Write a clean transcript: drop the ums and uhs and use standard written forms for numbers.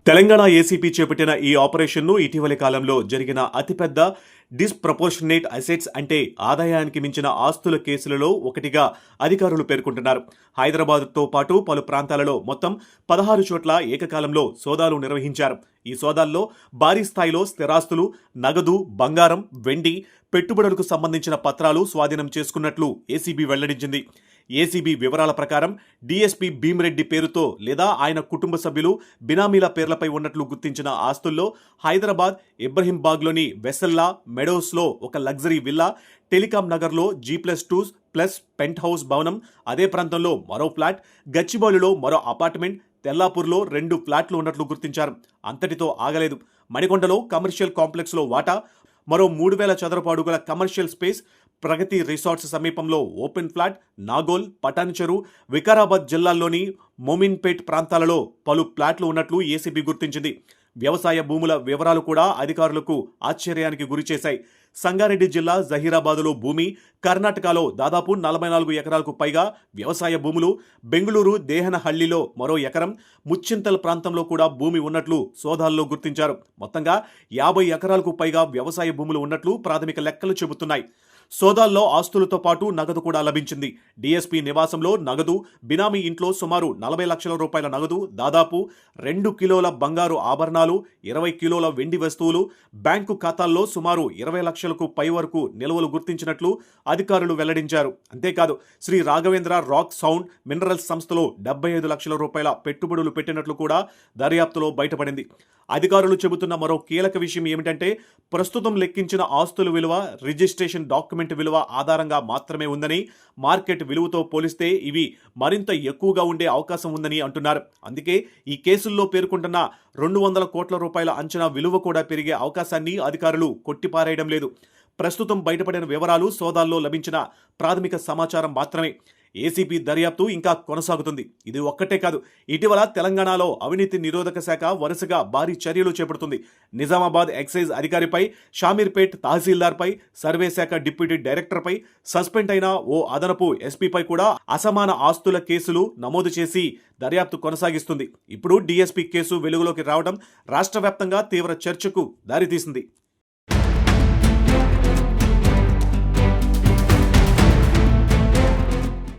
Telangana ACP చేపట్టిన ఈ ఆపరేషన్ను ఇటీవలి కాలంలో జరిగిన అతిపెద్ద డిస్ప్రపోర్షనేట్ అసెట్స్ అంటే ఆదాయానికి మించిన ఆస్తుల కేసులలో ఒకటిగా అధికారులు పేర్కొంటున్నారు. హైదరాబాద్తో పాటు పలు ప్రాంతాలలో మొత్తం 16 చోట్ల ఏకకాలంలో సోదాలు నిర్వహించారు. ఈ సోదాల్లో భారీ స్థాయిలో స్థిరాస్తులు, నగదు, బంగారం, వెండి, పెట్టుబడులకు సంబంధించిన పత్రాలు స్వాధీనం చేసుకున్నట్లు ఏసీబీ వెల్లడించింది. ఏసీబీ వివరాల ప్రకారం డీఎస్పీ భీమిరెడ్డి పేరుతో లేదా ఆయన కుటుంబ సభ్యులు బినామీల పేర్లపై ఉన్నట్లు గుర్తించిన ఆస్తుల్లో హైదరాబాద్ ఇబ్రహీంబాగ్లోని వెసల్లా మెడోస్లో ఒక లగ్జరీ విల్లా, టెలికాం నగర్లో G+2+ పెంట్ హౌస్ భవనం, అదే ప్రాంతంలో మరో ఫ్లాట్, గచ్చిబౌలిలో మరో అపార్ట్మెంట్, తెల్లాపూర్లో 2 ఫ్లాట్లు ఉన్నట్లు గుర్తించారు. అంతటితో ఆగలేదు. మణికొండలో కమర్షియల్ కాంప్లెక్స్లో వాటా, మరో 3000 చదరపు అడుగుల కమర్షియల్ స్పేస్, ప్రగతి రిసార్ట్స్ సమీపంలో ఓపెన్ ఫ్లాట్, నాగోల్, పటాన్చెరు, వికారాబాద్ జిల్లాల్లోని మోమిన్పేట్ ప్రాంతాలలో పలు ఫ్లాట్లు ఉన్నట్లు ఏసీబీ గుర్తించింది. వ్యవసాయ భూముల వివరాలు కూడా అధికారులకు ఆశ్చర్యానికి గురిచేశాయి. సంగారెడ్డి జిల్లా జహీరాబాదులో భూమి, కర్ణాటకలో దాదాపు 44 ఎకరాలకు పైగా వ్యవసాయ భూములు, బెంగళూరు దేహనహళ్లిలో మరో ఎకరం, ముచ్చింతల్ ప్రాంతంలో కూడా భూమి ఉన్నట్లు సోదాల్లో గుర్తించారు. మొత్తంగా 50 ఎకరాలకు పైగా వ్యవసాయ భూములు ఉన్నట్లు ప్రాథమిక లెక్కలు చెబుతున్నాయి. సోదాల్లో ఆస్తులతో పాటు నగదు కూడా లభించింది. డీఎస్పీ నివాసంలో నగదు, బినామీ ఇంట్లో సుమారు 40 లక్షల రూపాయల నగదు, దాదాపు 2 కిలోల బంగారు ఆభరణాలు, 20 కిలోల వెండి వస్తువులు, బ్యాంకు ఖాతాల్లో సుమారు 20 లక్షలకు పై వరకు నిల్వలు గుర్తించినట్లు అధికారులు వెల్లడించారు. అంతేకాదు Shri Raghavendra rock sound minerals సంస్థలో 75 లక్షల రూపాయల పెట్టుబడులు పెట్టినట్లు కూడా దర్యాప్తులో బయటపడింది. అధికారులు చెబుతున్న మరో కీలక విషయం ఏమిటంటే ప్రస్తుతం లెక్కించిన ఆస్తుల విలువ రిజిస్ట్రేషన్ డాక్యుమెంట్ విలువ ఆధారంగా మాత్రమే ఉందని, మార్కెట్ విలువతో పోలిస్తే ఇవి మరింత ఎక్కువగా ఉండే అవకాశం ఉందని అంటున్నారు. అందుకే ఈ కేసుల్లో పేర్కొంటున్న 200 కోట్ల రూపాయల అంచనా విలువ కూడా పెరిగే అవకాశాన్ని అధికారులు కొట్టిపారేయడం లేదు. ప్రస్తుతం బయటపడిన వివరాలు సోదాల్లో లభించిన ప్రాథమిక సమాచారం మాత్రమే. ఏసీబీ దర్యాప్తు ఇంకా కొనసాగుతుంది. ఇది ఒక్కటే కాదు, ఇటీవల తెలంగాణలో అవినీతి నిరోధక శాఖ వరుసగా భారీ చర్యలు చేపడుతుంది. నిజామాబాద్ ఎక్సైజ్ అధికారిపై, షామీర్పేట్ తహసీల్దార్పై, సర్వే శాఖ డిప్యూటీ డైరెక్టర్పై, సస్పెండ్ అయిన ఓ అదనపు ఎస్పీపై కూడా అసమాన ఆస్తుల కేసులు నమోదు చేసి దర్యాప్తు కొనసాగిస్తుంది. ఇప్పుడు డీఎస్పీ కేసు వెలుగులోకి రావడం రాష్ట్ర వ్యాప్తంగా తీవ్ర చర్చకు దారితీసింది.